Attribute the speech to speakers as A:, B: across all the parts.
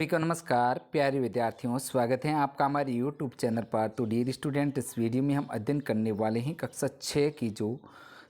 A: सभी को नमस्कार प्यारे विद्यार्थियों, स्वागत है आपका हमारे यूट्यूब चैनल पर। तो डियर स्टूडेंट, इस वीडियो में हम अध्ययन करने वाले हैं कक्षा 6 की जो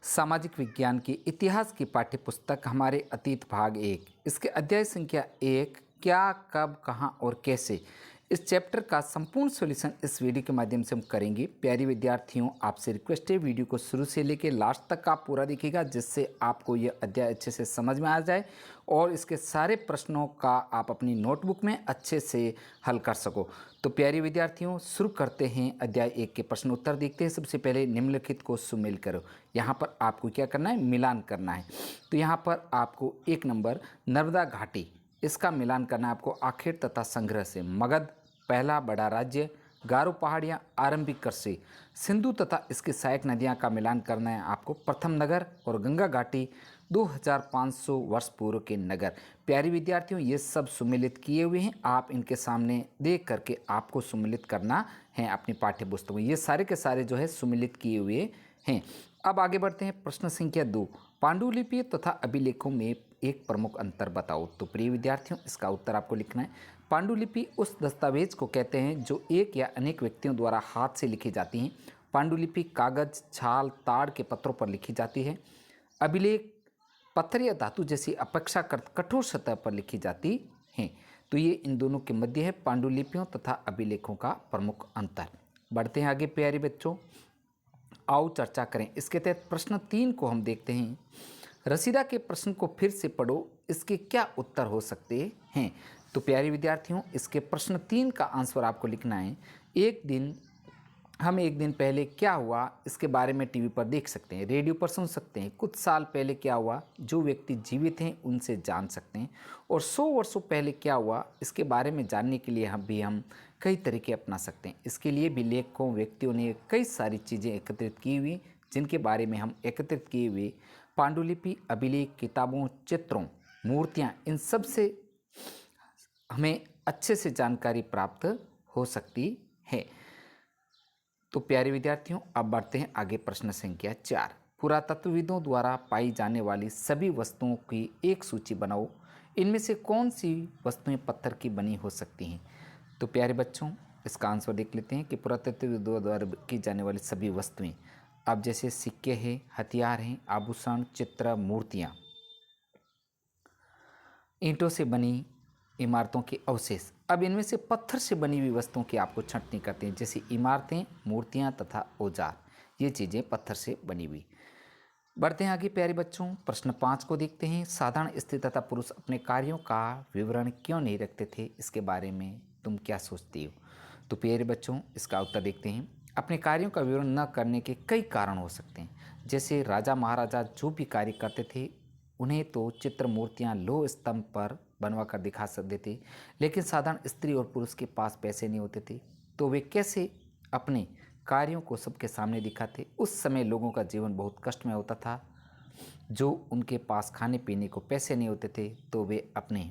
A: सामाजिक विज्ञान की इतिहास की पाठ्य पुस्तक हमारे अतीत भाग 1, इसके अध्याय संख्या 1, क्या कब कहाँ और कैसे, इस चैप्टर का संपूर्ण सॉल्यूशन इस वीडियो के माध्यम से हम करेंगे। प्यारे विद्यार्थियों, आपसे रिक्वेस्ट है वीडियो को शुरू से लेकर लास्ट तक आप पूरा देखिएगा, जिससे आपको यह अध्याय अच्छे से समझ में आ जाए और इसके सारे प्रश्नों का आप अपनी नोटबुक में अच्छे से हल कर सको। तो प्यारे विद्यार्थियों, शुरू करते हैं। अध्याय 1 के प्रश्न उत्तर देखते हैं। सबसे पहले निम्नलिखित को सुमेल करो। यहाँ पर आपको क्या करना है, मिलान करना है। तो यहाँ पर आपको 1 नंबर नर्मदा घाटी, इसका मिलान करना है आपको आखिर तथा संग्रह से। मगध पहला बड़ा राज्य, गारो पहाड़ियाँ आरंभिक कृषि, सिंधु तथा इसकी सहायक नदियाँ का मिलान करना है आपको प्रथम नगर, और गंगा घाटी 2500 वर्ष पूर्व के नगर। प्यारे विद्यार्थियों, ये सब सुमेलित किए हुए हैं, आप इनके सामने देख करके आपको सुमेलित करना है अपनी पाठ्य पुस्तक में। ये सारे के सारे जो है सुमेलित किए हुए हैं। अब आगे बढ़ते हैं। प्रश्न संख्या 2, पांडुलिपि तथा अभिलेखों में एक प्रमुख अंतर बताओ। तो प्रिय विद्यार्थियों, इसका उत्तर आपको लिखना है। पांडुलिपि उस दस्तावेज को कहते हैं जो एक या अनेक व्यक्तियों द्वारा हाथ से लिखी जाती हैं। पांडुलिपि कागज, छाल, ताड़ के पत्रों पर लिखी जाती है। अभिलेख पत्थर या धातु जैसी अपेक्षाकृत कठोर सतह पर लिखी जाती हैं। तो ये इन दोनों के मध्य है पांडुलिपियों तथा अभिलेखों का प्रमुख अंतर। बढ़ते हैं आगे प्यारे बच्चों, आओ चर्चा करें। इसके तहत प्रश्न 3 को हम देखते हैं। रसीदा के प्रश्न को फिर से पढ़ो, इसके क्या उत्तर हो सकते हैं। तो प्यारे विद्यार्थियों, इसके प्रश्न 3 का आंसर आपको लिखना है। एक दिन पहले क्या हुआ, इसके बारे में टीवी पर देख सकते हैं, रेडियो पर सुन सकते हैं। कुछ साल पहले क्या हुआ, जो व्यक्ति जीवित हैं उनसे जान सकते हैं। और 100 वर्षों पहले क्या हुआ, इसके बारे में जानने के लिए हम कई तरीके अपना सकते हैं। इसके लिए भी लेखकों व्यक्तियों ने कई सारी चीज़ें एकत्रित की हुई, जिनके बारे में हम एकत्रित किए हुए पांडुलिपि, अभिलेख, किताबों, चित्रों, मूर्तियाँ, इन सब से हमें अच्छे से जानकारी प्राप्त हो सकती है। तो प्यारे विद्यार्थियों, अब बढ़ते हैं आगे। प्रश्न संख्या 4, पुरातत्वविदों द्वारा पाई जाने वाली सभी वस्तुओं की एक सूची बनाओ। इनमें से कौन सी वस्तुएं पत्थर की बनी हो सकती हैं। तो प्यारे बच्चों, इसका आंसर देख लेते हैं कि पुरातत्वविदों द्वारा की जाने वाली सभी वस्तुएं, अब जैसे सिक्के हैं, हथियार हैं, आभूषण, चित्र, मूर्तियाँ, ईंटों से बनी इमारतों के अवशेष। अब इनमें से पत्थर से बनी हुई वस्तुओं की आपको छंटनी करते हैं, जैसे इमारतें, मूर्तियां तथा औजार, ये चीज़ें पत्थर से बनी हुई। बढ़ते हैं आगे प्यारे बच्चों, प्रश्न 5 को देखते हैं। साधारण स्त्री तथा पुरुष अपने कार्यों का विवरण क्यों नहीं रखते थे, इसके बारे में तुम क्या सोचती हो। तो प्यारे बच्चों, इसका उत्तर देखते हैं। अपने कार्यों का विवरण न करने के कई कारण हो सकते हैं। जैसे राजा महाराजा जो भी कार्य करते थे, उन्हें तो चित्र, मूर्तियाँ लोह स्तंभ पर बनवा कर दिखा सकते थे, लेकिन साधारण स्त्री और पुरुष के पास पैसे नहीं होते थे, तो वे कैसे अपने कार्यों को सबके सामने दिखाते। उस समय लोगों का जीवन बहुत कष्टमय होता था, जो उनके पास खाने पीने को पैसे नहीं होते थे, तो वे अपने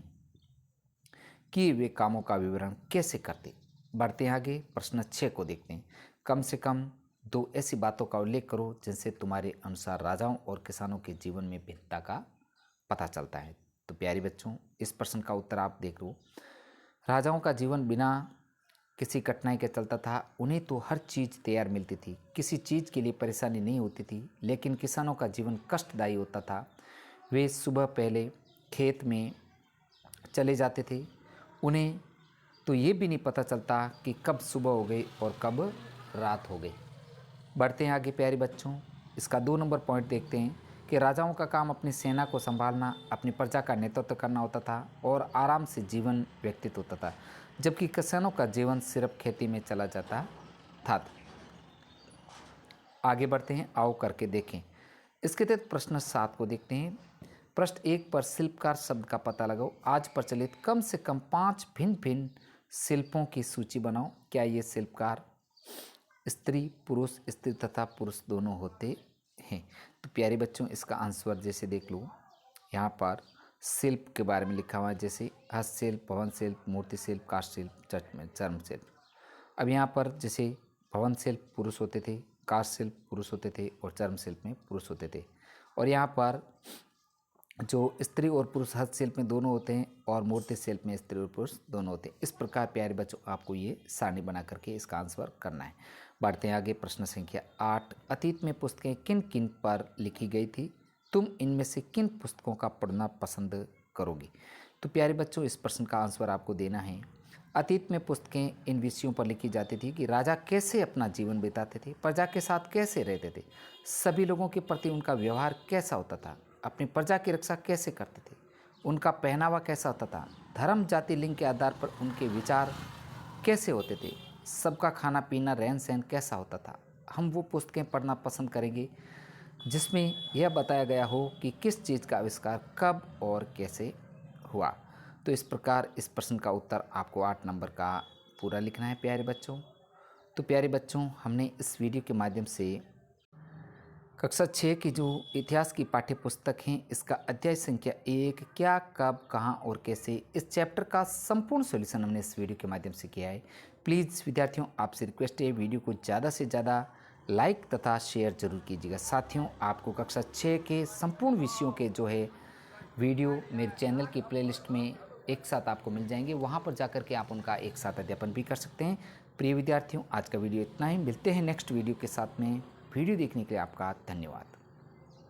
A: किए हुए कामों का विवरण कैसे करते। बढ़ते हैं आगे। प्रश्न 6 को देखते हैं। कम से कम 2 ऐसी बातों का उल्लेख करो जिनसे तुम्हारे अनुसार राजाओं और किसानों के जीवन में भिन्नता का पता चलता है। तो प्यारे बच्चों, इस प्रश्न का उत्तर आप देख लो। राजाओं का जीवन बिना किसी कठिनाई के चलता था। उन्हें तो हर चीज़ तैयार मिलती थी, किसी चीज़ के लिए परेशानी नहीं होती थी। लेकिन किसानों का जीवन कष्टदायी होता था। वे सुबह पहले खेत में चले जाते थे, उन्हें तो ये भी नहीं पता चलता कि कब सुबह हो गई और कब रात हो गई। बढ़ते हैं आगे प्यारे बच्चों, इसका 2 नंबर पॉइंट देखते हैं कि राजाओं का काम अपनी सेना को संभालना, अपनी प्रजा का नेतृत्व करना होता था और आराम से जीवन व्यतीत होता था, जबकि किसानों का जीवन सिर्फ खेती में चला जाता था। आगे बढ़ते हैं, आओ करके देखें। इसके तहत प्रश्न 7 को देखते हैं। प्रश्न 1 पर शिल्पकार शब्द का पता लगाओ। आज प्रचलित कम से कम 5 भिन्न भिन्न शिल्पों की सूची बनाओ। क्या ये शिल्पकार स्त्री, पुरुष, स्त्री तथा पुरुष दोनों होते हैं। तो प्यारे बच्चों, इसका आंसर जैसे देख लो, यहाँ पर शिल्प के बारे में लिखा हुआ है, जैसे हस्तशिल्प, भवन शिल्प, मूर्ति शिल्प, काष्ठ शिल्प, चर्म शिल्प। अब यहाँ पर जैसे भवन शिल्प पुरुष होते थे, काष्ठ शिल्प पुरुष होते थे और चर्म शिल्प में पुरुष होते थे। और यहाँ पर जो स्त्री और पुरुष हस्तशिल्प में दोनों होते हैं और मूर्ति शिल्प में स्त्री और पुरुष दोनों होते हैं। इस प्रकार प्यारे बच्चों आपको ये सारणी बना करके इसका आंसर करना है। बढ़ते हैं आगे। प्रश्न संख्या 8, अतीत में पुस्तकें किन किन पर लिखी गई थी? तुम इनमें से किन पुस्तकों का पढ़ना पसंद करोगी? तो प्यारे बच्चों इस प्रश्न का आंसर आपको देना है। अतीत में पुस्तकें इन विषयों पर लिखी जाती थी कि राजा कैसे अपना जीवन बिताते थे, प्रजा के साथ कैसे रहते थे, सभी लोगों के प्रति उनका व्यवहार कैसा होता था, अपनी प्रजा की रक्षा कैसे करते थे, उनका पहनावा कैसा होता था, धर्म जाति लिंग के आधार पर उनके विचार कैसे होते थे, सबका खाना पीना रहन सहन कैसा होता था। हम वो पुस्तकें पढ़ना पसंद करेंगे जिसमें यह बताया गया हो कि किस चीज़ का आविष्कार कब और कैसे हुआ। तो इस प्रकार इस प्रश्न का उत्तर आपको 8 नंबर का पूरा लिखना है प्यारे बच्चों। तो प्यारे बच्चों हमने इस वीडियो के माध्यम से कक्षा 6 की जो इतिहास की पाठ्य पुस्तक हैं इसका अध्याय संख्या 1 क्या कब कहाँ और कैसे, इस चैप्टर का संपूर्ण सॉल्यूशन हमने इस वीडियो के माध्यम से किया है। प्लीज़ विद्यार्थियों आपसे रिक्वेस्ट है वीडियो को ज़्यादा से ज़्यादा लाइक तथा शेयर जरूर कीजिएगा। साथियों आपको कक्षा 6 के संपूर्ण विषयों के जो है वीडियो मेरे चैनल की प्लेलिस्ट में एक साथ आपको मिल जाएंगे, वहाँ पर जाकर के आप उनका एक साथ अध्ययन भी कर सकते हैं। प्रिय विद्यार्थियों आज का वीडियो इतना ही, मिलते हैं नेक्स्ट वीडियो के साथ में। वीडियो देखने के लिए आपका धन्यवाद।